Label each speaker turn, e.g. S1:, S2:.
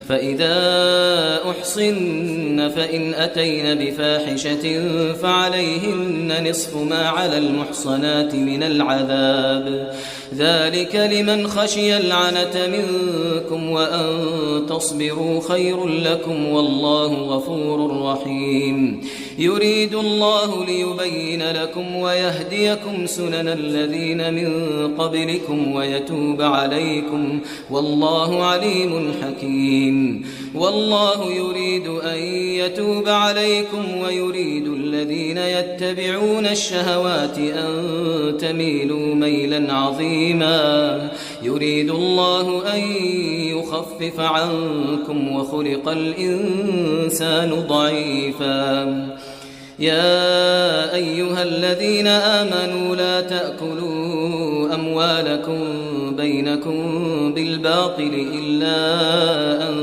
S1: فإذا أحصن فإن أتين بفاحشة فعليهن نصف ما على المحصنات من العذاب، ذلك لمن خشي العنة منكم، وأن تصبروا خير لكم، والله غفور رحيم. يريد الله ليبين لكم ويهديكم سنن الذين من قبلكم ويتوب عليكم، والله عليم حكيم. والله يريد أن يتوب عليكم ويريد الذين يتبعون الشهوات أن تميلوا ميلا عظيما. يريد الله أن يخفف عنكم وخلق الإنسان ضعيفا. يا أيها الذين آمنوا لا تأكلوا أموالكم بينكم بالباطل إلا أن